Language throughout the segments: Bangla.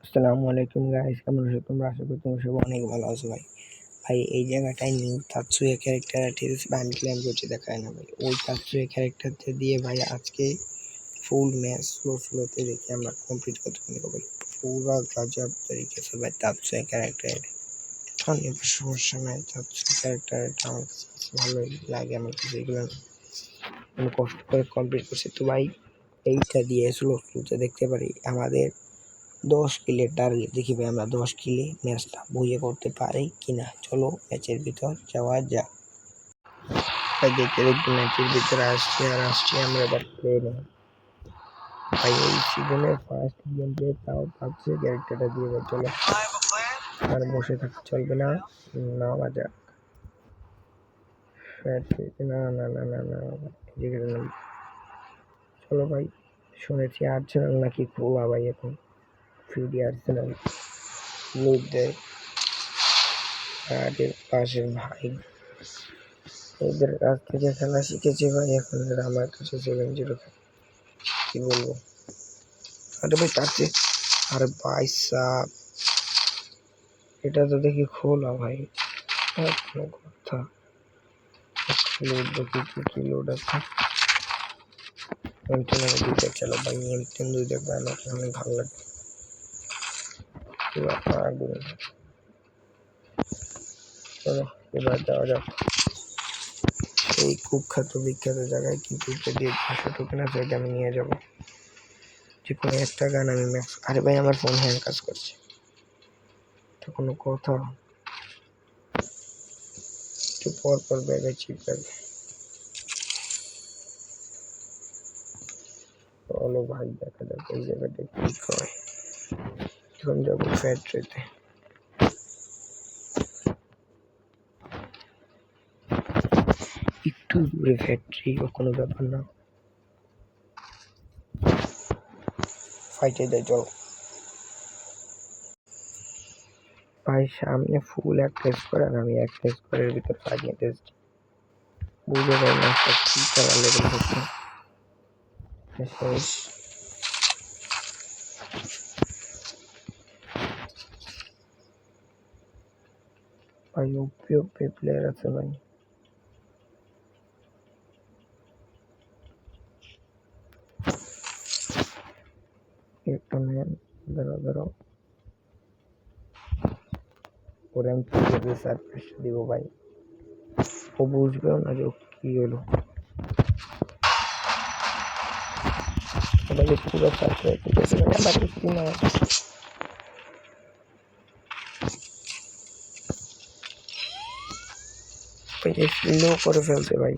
আসসালামু আলাইকুম গাইস, কেমন আছো তোমরা? আশা করি তোমরা সবাই অনেক ভালো আছো ভাই। ভাই এই জায়গাটায় নিউ তাৎসুয়া ক্যারেক্টার আর্টিস্ট ভাই আমি ক্লেম করছি, দেখায় না ভাই। ওই তাৎসুয়া ক্যারেক্টারটা দিয়ে ভাই আজকে ফুল ম্যাচ স্লোতে দেখে আমরা কমপ্লিট করতে পারি ভাই। পুরা গজব তরিকে সে ভাই তাৎসুয়া ক্যারেক্টার। এখন এবার সমস্যা নাই, তাৎসুয়া ক্যারেক্টারটা আমার কাছে ভালোই লাগে। আমার কাছে এগুলো আমি কষ্ট করে কমপ্লিট করছি তো ভাই। এইটা দিয়ে স্লোতে দেখতে পারি আমাদের 10 কিলের টার্গেট। দেখি ভাই আমরা 10 কিলে ম্যাচটা বইয়ে করতে পারি কিনা। চলো ম্যাচের ভিতর যাওয়া যাক। ভাই দেখতে দেখতে ম্যাচের ভিতরে আসছি আমরা এবার প্লে নেই ভাই। এই সিজনের ফার্স্ট গেম প্লে তাও ভাবছে ক্যারেক্টারটা দিয়ে ভাই। চলো আর বসে থাকতে চলবে না, নেওয়া যাক। না না না না না চলো ভাই। শুনেছি আর্সেনাল নাকি খোলা ভাই, এখন ফিউডি আর্সেনাল লুট দেয়। আর এর পাশের ভাই এদের কাছ থেকে খেলা শিখেছি ভাই। এখন এরা আমার কাছে 7-0 কি বলবো। আরে ভাই তাতে আরে ভাই সাহ, এটা তো দেখি খোলা ভাই। কোনো কথা লোড দেখি কি লোড আছে। M10 আমি দুইটা, চলো ভাই M10 দুই দেখবো। আমার অনেক ভালো লাগে। চলো এবার যাওয়া যাক এই কুখ্যাত বিখ্যাত জায়গায়। কিন্তু দিয়ে 500 টোকেন আছে, এটা আমি নিয়ে যাবো। যে কোনো একটা গান আমি ম্যাক্স। আরে ভাই আমার ফোন হ্যাং কাজ করছে, এটা কোনো কথা? একটু পর ব্যাগে চিপ লাগে। চলো ভাই দেখা যাক এই জায়গাটা কি করে। এখন যাবো ফ্যাক্টরিতে। একটু দূরে ফ্যাক্টরি, কোনো ব্যাপার না। ফাইটে যাই চলো ভাই। সামনে ফুল একটা স্কোর আর আমি একটা স্কোরের ভিতর ফাইট নিতে এসেছি। বুঝে যাই ম্যাচটা কি করা লেভেল হচ্ছে শেষ। ভাই ওপি প্লেয়ার আছে ভাই। একটা ম্যান ধরো ওরে আমি কি সারপ্রাইজ দিব ভাই। ও বুঝবেও না যে কি হলো। ওটাকে পুরো সারপ্রাইজ দিতেছে ভাই। আমার কি না স্লো করে ফেলছে ভাই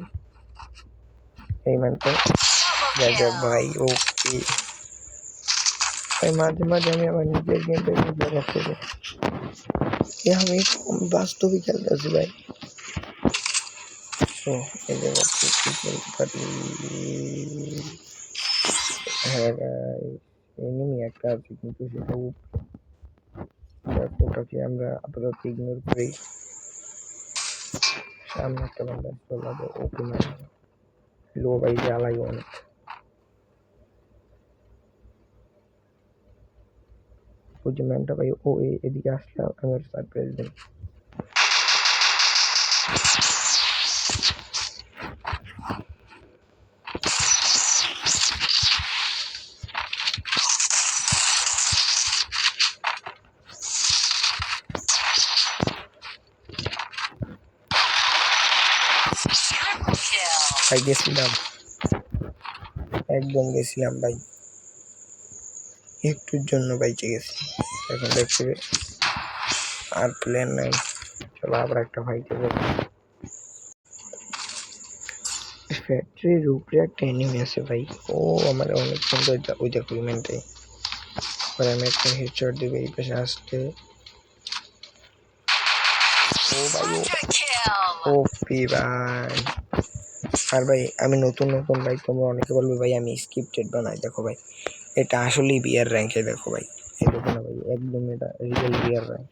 এই ম্যানটা। যাক ভাই ওকে ভাই। মাঝে মাঝে আমি আমার নিজের গেমটা নিজে রাখতে চাই। আমি বাস্তবে খেলতে আছি ভাই। তো এই জায়গাতে কি খেলতে পারি? হ্যাঁ ভাই এনিমি একটা আছে, কিন্তু সেটা ওটাকে আমরা আপাতত ইগনোর করি। সামনে একটা বান্দা চলাবে ওকে মারি। লো ভাই জ্বালাই অনেক। ওই যে ম্যানটা ভাই ও এদিকে আসলে আমার সারপ্রাইজ দেন। ভাই গেছিলাম, একদম গেছিলাম ভাই, একটুর জন্য বাইচে গেছি। এখন দেখছি আর প্লেন নাই। চলো আবার একটা ফাইটে যাবো। ফ্যাক্টরির উপরে একটা এনিমি আছে ভাই। ও আমার অনেক সুন্দর। ওই দেখো ইভেন্টটাই পরে আমি একটা হেডশট দিবে এই পাশে আসতে। ও ভাই ও পি ভাই। আর ভাই আমি নতুন ভাই, তোমরা অনেকে বলবে ভাই আমি স্ক্রিপ্টেড বানাই। দেখো ভাই এটা আসলেই বিয়ার র্যাঙ্কে। দেখো ভাই এই দেখো না ভাই, একদম এটা রিয়েল বিয়ার র্যাঙ্ক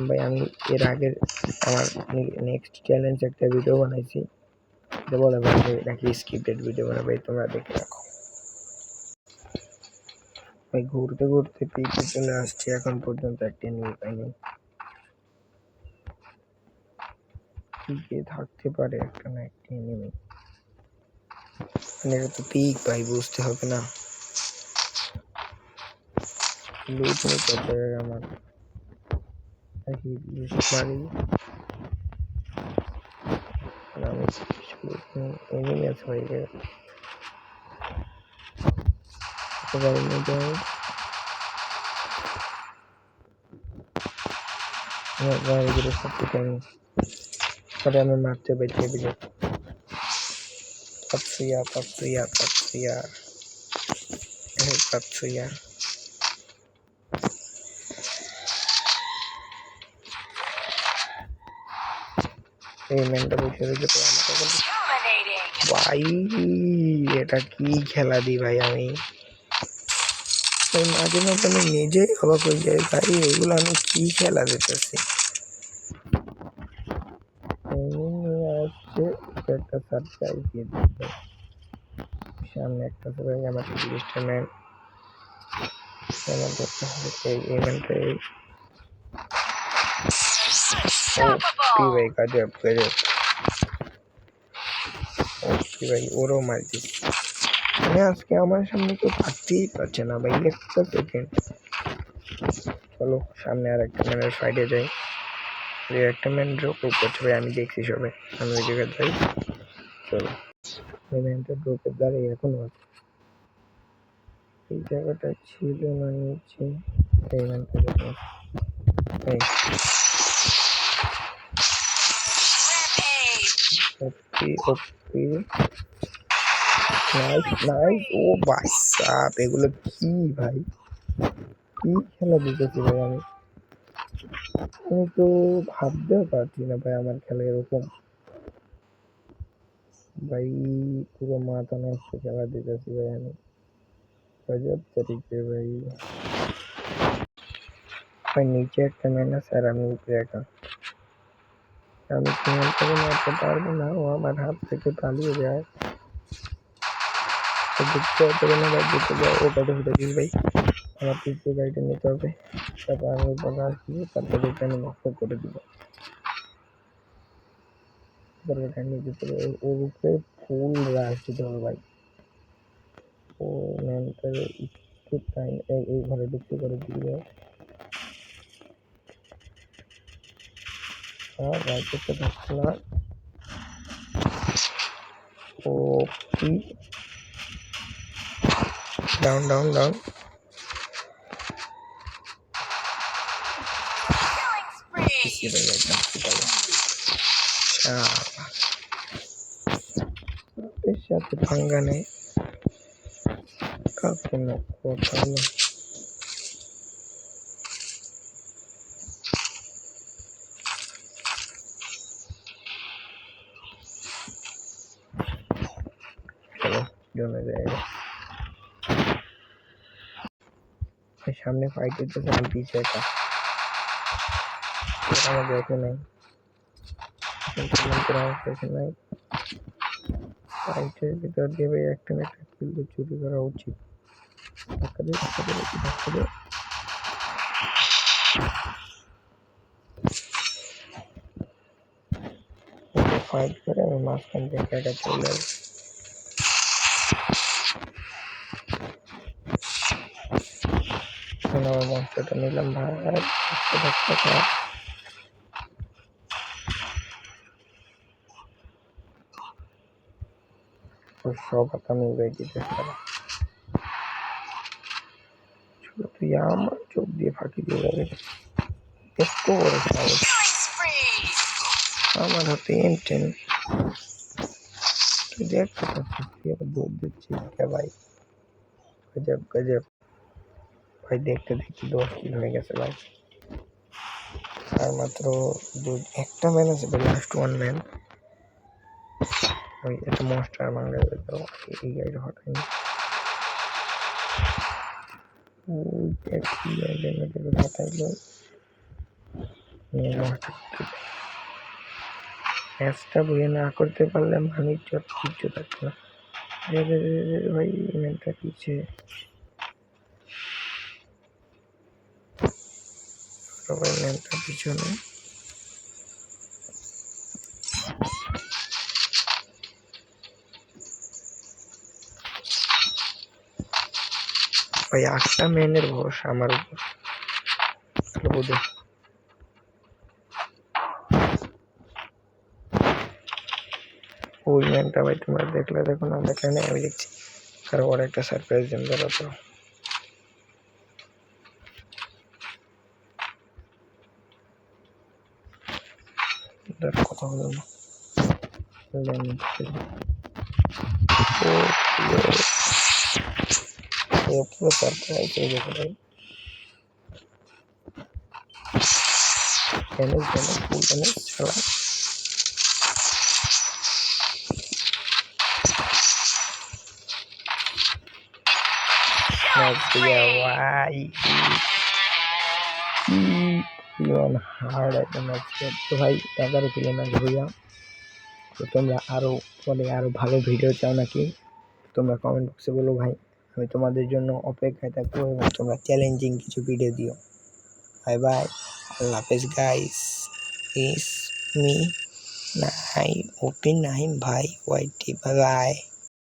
ভাই। আমি এর আগের আমার নেক্সট চ্যালেঞ্জ একটা ভিডিও বানাইছি, এটা বলে ভাই নাকি স্ক্রিপ্টেড ভিডিও বানাই। ভাই তোমরা দেখে রাখো ভাই ঘুরতে ঘুরতে পিকে চলে আসছে, এখন পর্যন্ত একটা এনিমি পাইনি। পিকে থাকতে পারে একটা না একটা এনিমি, মানে এটা তো পিক ভাই, বুঝতে হবে না। লুট নিতে হবে আমার, মারি আমি এনিমি আছে ভাই, গাড়ির মধ্যে গাড়িগুলো সব থেকে পরে আমি মারতে বেঁচে দিলে পাচ্ছিয়া পাচ্ছিয়া পাচ্ছিয়া পাচ্ছিয়া। এই ম্যানটা বসে রয়েছে ভাই, এটা কি খেলা দি ভাই, আমি মাঝে মাঝে আমি নিজেই অবাক হয়ে যাই ভাই, এগুলো আমি কি খেলা দিতেছি। আসছে একটা সারপ্রাইজ দিয়ে দিচ্ছে, সামনে একটা ভাই আমার জিনিসটা নেন, আমার দেখতে হবে এই ইভেন্টে ভাই গজব গজব ভাই, ওরও মার দিচ্ছে। মানে আজকে আমার সামনে কেউ থাকতেই পারছে না ভাই, একটা সেকেন্ড। চলো সামনে আর একটা ম্যানের সাইডে যাই, একটা ম্যান ড্রপ করছে ভাই, আমি দেখছি সবাই, আমি ওই জায়গায় যাই। চলো ওই ম্যানটা ড্রপের দাঁড়িয়ে এখনো আছে, এই জায়গাটা ছিল না নিচে, এই ম্যানটা ওপি ওপি নাইস নাইস। ও ভাই সাপ, এগুলো কি ভাই, কি খেলা দিতেছি ভাই, আমি তো ভাবতেও পারছি না ভাই আমার খেলা এরকম ভাই, পুরো মাথা নষ্ট খেলা দিতেছি ভাই আমি, গজব তরিকে ভাই। ভাই নিচে একটা ম্যান আছে আর আমি উপরে একা, আমি সিগন্যাল করে মারতে পারবো না, ও আমার হাত থেকে পালিয়ে যায়। দেখতে হবে না ভাই, যেতে যায় ও কত ফুটে দিস ভাই, আমার পিছিয়ে গাড়িটা নিতে হবে, তারপর আমি উপরে আসবো, তারপর এটা আমি নষ্ট করে দিব, তারপর এটা নিচে চলে ওর উপরে ফুল রাশ দিতে হবে ভাই। ও ম্যানটার একটু টাইম এই ঘরে ঢুকতে করে দিবে, আর রাইটে থাকছে না। ও কি ডাউন ডাউন ডাউন, এর সাথে ভাঙ্গা নেই কোনো কথা নেই। চলো জমে জায়গা, সামনে ফাইট হচ্ছে, আমি পিছিয়ে একা, আমার দেখে নাই, নাই ফাইটের ভিতর দিয়ে ভাই একটা না একটা কিল তো চুরি করা উচিত। ফাইট করে আমি মাঝখান থেকে একা চলে আসি, আমার মনস্টারটা নিলাম ভাই, সব আমি দিতে পারা, তুই আমার চোখ দিয়ে ফাঁকি দিয়ে যাবে, একটু বড় সাহস, আমার হাতে M10, তুই দেখ তুই আবার দৌড় দিচ্ছিস ভাই, গজব গজব ভাই, দেখতে দেখতে 10 কিল হয়ে গেছে ভাই, আর মাত্র একটা ম্যান আছে ভাই, লাস্ট ওয়ান ম্যান। ওই একটা মনস্টার মাঙ্গা তো এই গাড়িটা হটাইনি, ওই একটি হটাইলো ম্যাচটা বইয়ে না করতে পারলে মানিক কিচ্ছু থাকতো না ভাই, ইভেন্টটা পিছিয়ে সবাই ম্যানটা পিছনে। ভাই 8টা ম্যানের ভরসা আমার উপর। ওই ম্যানটা ভাই তোমরা দেখলে দেখো, না দেখলে না আমি দেখছি। কারো ওর একটা সারপ্রাইজ দেন ধরো তো। কথা হলো না। পুরো সারপ্রাইজ হয়ে গেছে ভাই। ফুল খেলা। ভাই হার্ড একটা ম্যাচ। তো ভাই 11 কিলো ম্যাচ ভাইয়া। তো তোমরা আরো ভালো ভিডিও চাও নাকি তোমরা কমেন্ট বক্সে বলো ভাই, আমি তোমাদের জন্য অপেক্ষায় থাকবো এবং তোমরা চ্যালেঞ্জিং কিছু ভিডিও দিও। বাই বাই, আল্লাহ হাফেজ গাইস। ইস মি নাইম, ওপেন নাইম ভাই ওয়াইটি, বাই বাই।